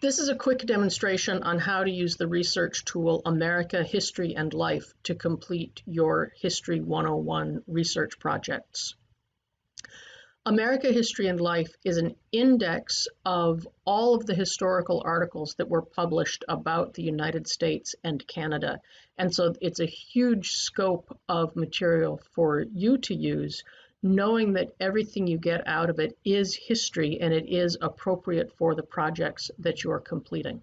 This is a quick demonstration on how to use the research tool America, History, and Life to complete your History 101 research projects. America, History, and Life is an index of all of the historical articles that were published about the United States and Canada. And so it's a huge scope of material for you to use, knowing that everything you get out of it is history and it is appropriate for the projects that you are completing.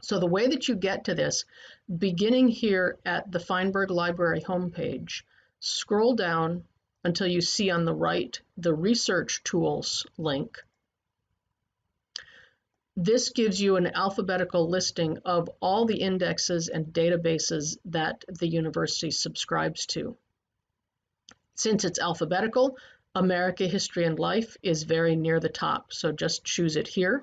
So the way that you get to this, beginning here at the Feinberg Library homepage, scroll down until you see on the right the Research Tools link. This gives you an alphabetical listing of all the indexes and databases that the university subscribes to. Since it's alphabetical, America, History, and Life is very near the top, so just choose it here.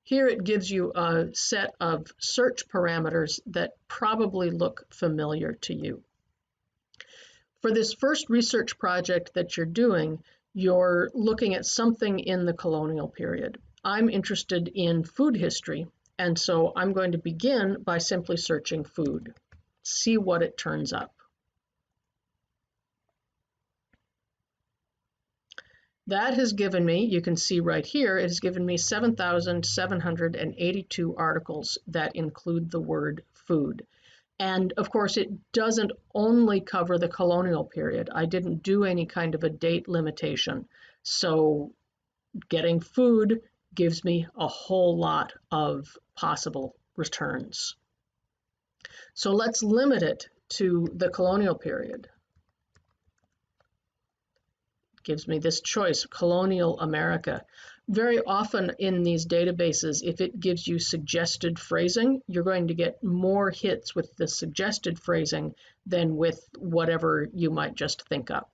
Here it gives you a set of search parameters that probably look familiar to you. For this first research project that you're doing, you're looking at something in the colonial period. I'm interested in food history, and so I'm going to begin by simply searching food. See what it turns up. That has given me, you can see right here, it has given me 7,782 articles that include the word food. And of course, it doesn't only cover the colonial period. I didn't do any kind of a date limitation. So getting food gives me a whole lot of possible returns. So let's limit it to the colonial period. Gives me this choice, colonial America. Very often in these databases, if it gives you suggested phrasing, you're going to get more hits with the suggested phrasing than with whatever you might just think up.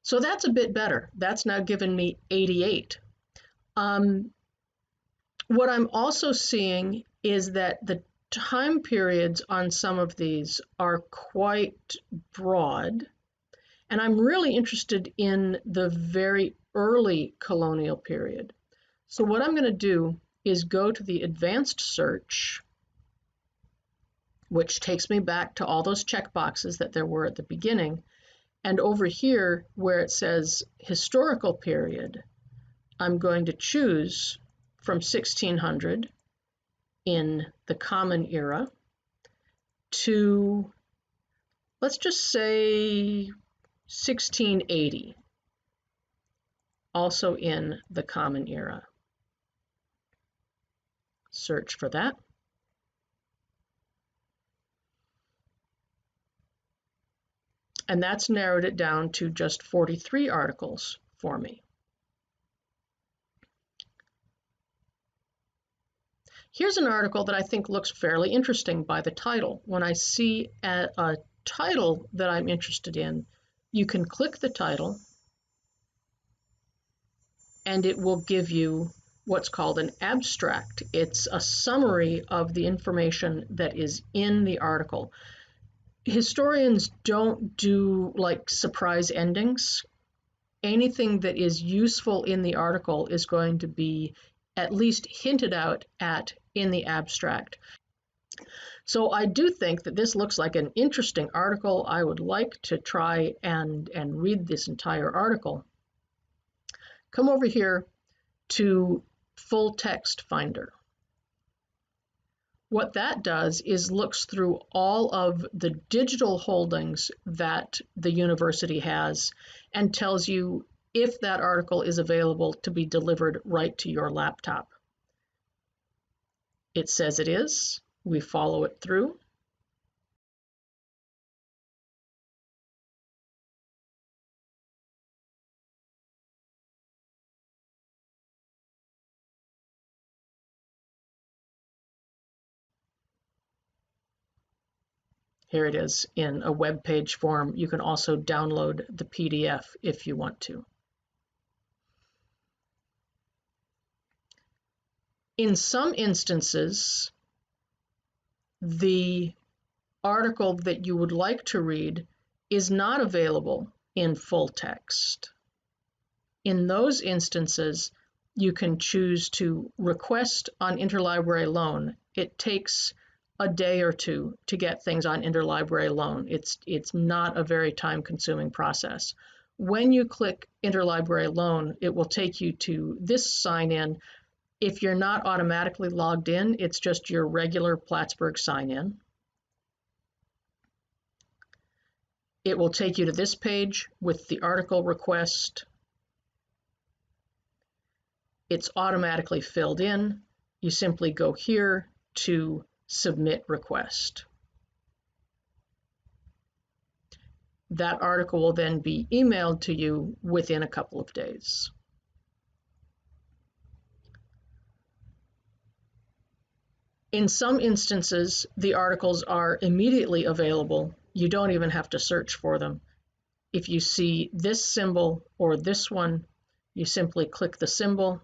So that's a bit better. That's now given me 88. What I'm also seeing is that the time periods on some of these are quite broad, and I'm really interested in the very early colonial period. So what I'm going to do is go to the advanced search, which takes me back to all those checkboxes that there were at the beginning, and over here where it says historical period, I'm going to choose from 1600 in the Common Era to, let's just say 1680, also in the Common Era. Search for that. And that's narrowed it down to just 43 articles for me. Here's an article that I think looks fairly interesting by the title. When I see a title that I'm interested in, you can click the title and it will give you what's called an abstract. It's a summary of the information that is in the article. Historians don't do like surprise endings. Anything that is useful in the article is going to be at least hinted out at in the abstract. So I do think that this looks like an interesting article. I would like to try and read this entire article. Come over here to Full Text Finder. What that does is looks through all of the digital holdings that the university has and tells you if that article is available to be delivered right to your laptop. It says it is. We follow it through. Here it is in a web page form. You can also download the PDF if you want to. In some instances, the article that you would like to read is not available in full text. In those instances, you can choose to request on Interlibrary Loan. It takes a day or two to get things on Interlibrary Loan. It's not a very time-consuming process. When you click Interlibrary Loan, it will take you to this sign-in. If you're not automatically logged in, it's just your regular Plattsburgh sign-in. It will take you to this page with the article request. It's automatically filled in. You simply go here to submit request. That article will then be emailed to you within a couple of days. In some instances, the articles are immediately available. You don't even have to search for them. If you see this symbol or this one, you simply click the symbol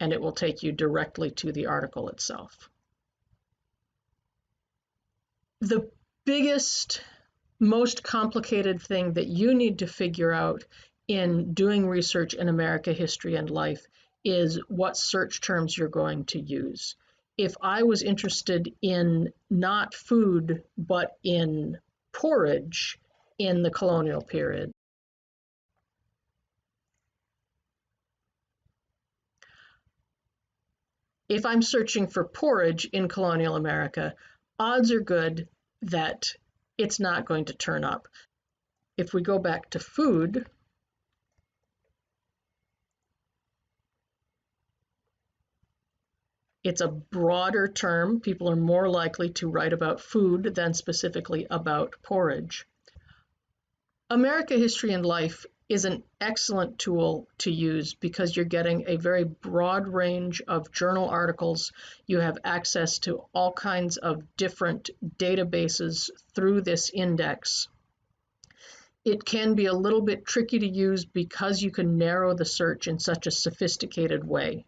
and it will take you directly to the article itself. The biggest, most complicated thing that you need to figure out in doing research in America history and life is what search terms you're going to use. If I was interested in not food, but in porridge in the colonial period, if I'm searching for porridge in colonial America, odds are good that it's not going to turn up. If we go back to food, it's a broader term. People are more likely to write about food than specifically about porridge. America History and Life is an excellent tool to use because you're getting a very broad range of journal articles. You have access to all kinds of different databases through this index. It can be a little bit tricky to use because you can narrow the search in such a sophisticated way.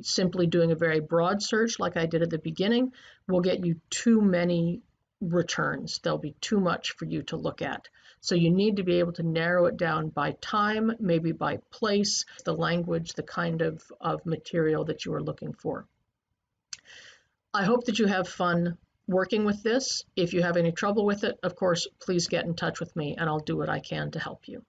Simply doing a very broad search like I did at the beginning will get you too many returns. There'll be too much for you to look at. So you need to be able to narrow it down by time, maybe by place, the language, the kind of material that you are looking for. I hope that you have fun working with this. If you have any trouble with it, of course, please get in touch with me and I'll do what I can to help you.